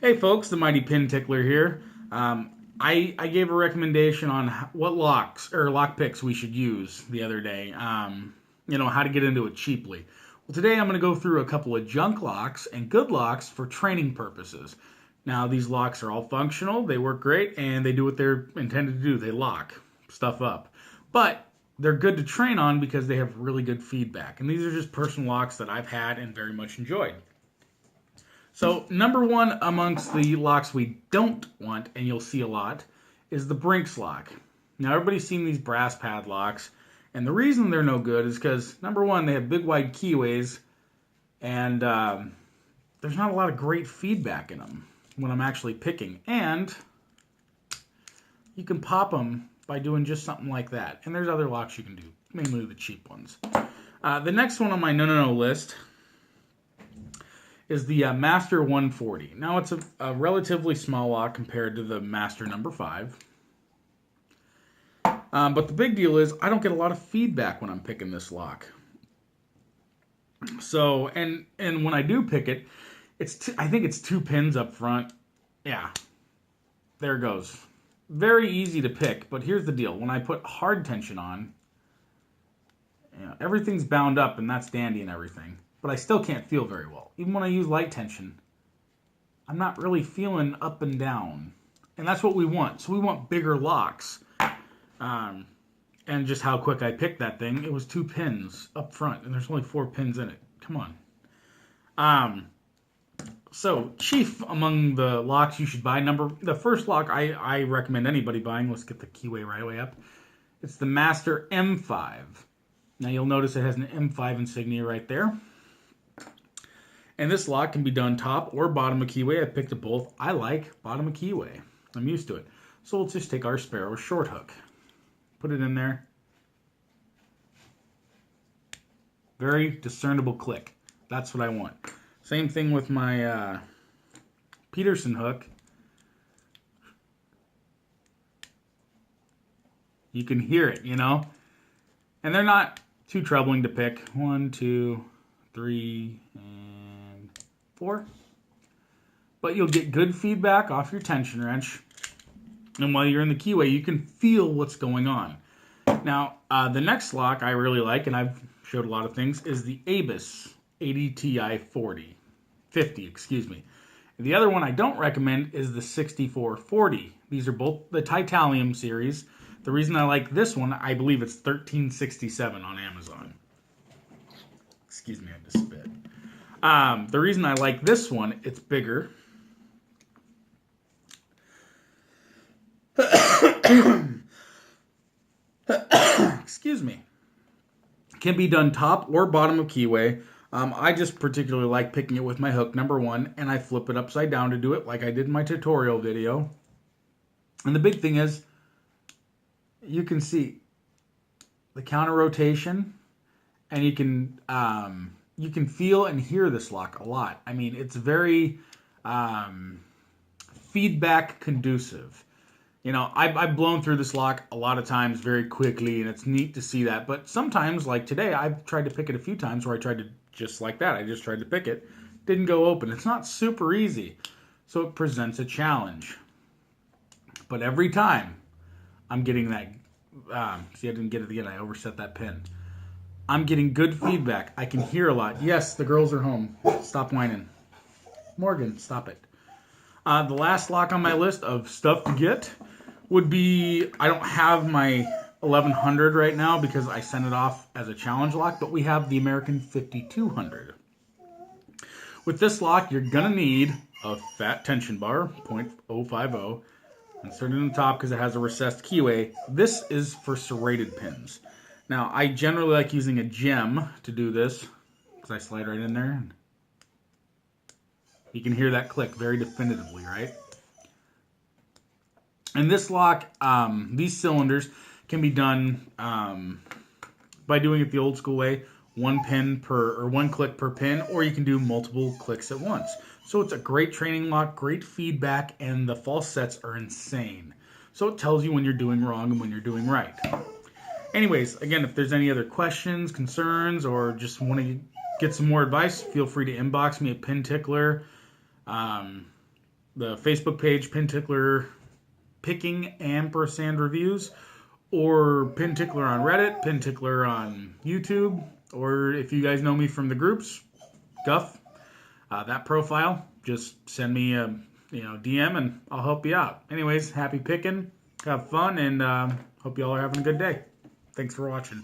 Hey folks, the Mighty Pin Tickler here. I gave a recommendation on what locks or lock picks we should use the other day. How to get into it cheaply. Well, today I'm going to go through a couple of junk locks and good locks for training purposes. Now, these locks are all functional, they work great, and they do what they're intended to do. They lock stuff up. But they're good to train on because they have really good feedback. And these are just personal locks that I've had and very much enjoyed. So number one amongst the locks we don't want, and you'll see a lot, is the Brinks lock. Now everybody's seen these brass pad locks, and the reason they're no good is because, number one, they have big wide keyways, and there's not a lot of great feedback in them when I'm actually picking. And you can pop them by doing just something like that. And there's other locks you can do, mainly the cheap ones. The next one on my no list is the Master 140. Now it's a relatively small lock compared to the Master number 5. But the big deal is I don't get a lot of feedback when I'm picking this lock. So, and when I do pick it, I think it's 2 pins up front. Yeah, there it goes. Very easy to pick, but here's the deal. When I put hard tension on, everything's bound up and that's dandy and everything. But I still can't feel very well. Even when I use light tension, I'm not really feeling up and down. And that's what we want. So we want bigger locks. And just how quick I picked that thing, it was 2 pins up front, and there's only 4 pins in it. Come on. So chief among the locks you should buy, the first lock I recommend anybody buying, let's get the keyway right away up, it's the Master M5. Now you'll notice it has an M5 insignia right there. And this lock can be done top or bottom of keyway. I picked it both. I like bottom of keyway. I'm used to it. So let's just take our Sparrow short hook. Put it in there. Very discernible click. That's what I want. Same thing with my Peterson hook. You can hear it, And they're not too troubling to pick. 1, 2, 3, and 4. But you'll get good feedback off your tension wrench. And while you're in the keyway, you can feel what's going on. Now, the next lock I really like, and I've showed a lot of things, is the Abus ADTI 50, excuse me. And the other one I don't recommend is the 6440. These are both the Titanium series. The reason I like this one, I believe it's $13.67 on Amazon. Excuse me, I had to spit. The reason I like this one, it's bigger. Excuse me. Can be done top or bottom of keyway. I just particularly like picking it with my hook, number 1, and I flip it upside down to do it like I did in my tutorial video. And the big thing is, you can see the counter rotation, and you can feel and hear this lock a lot. I mean, it's very feedback conducive. I've blown through this lock a lot of times very quickly, and it's neat to see that. But sometimes, like today, I've tried to pick it a few times where I tried to, just like that, I just tried to pick it. Didn't go open. It's not super easy, so it presents a challenge. But every time, I'm getting that, see, I didn't get it again. I overset that pin. I'm getting good feedback. I can hear a lot. Yes, the girls are home. Stop whining. Morgan, stop it. The last lock on my list of stuff to get would be, I don't have my 1100 right now because I sent it off as a challenge lock, but we have the American 5200. With this lock, you're going to need a fat tension bar, 0.050. Insert it in the top because it has a recessed keyway. This is for serrated pins. Now, I generally like using a gem to do this because I slide right in there. You can hear that click very definitively, right? And this lock, these cylinders can be done by doing it the old school way, 1 click per pin, or you can do multiple clicks at once. So it's a great training lock, great feedback, and the false sets are insane. So it tells you when you're doing wrong and when you're doing right. Anyways, again, if there's any other questions, concerns, or just want to get some more advice, feel free to inbox me at Pin Tickler. the Facebook page, Pin Tickler Picking Ampersand Reviews, or Pin Tickler on Reddit, Pin Tickler on YouTube, or if you guys know me from the groups, Guff, that profile, just send me a DM and I'll help you out. Anyways, happy picking, have fun, and hope you all are having a good day. Thanks for watching.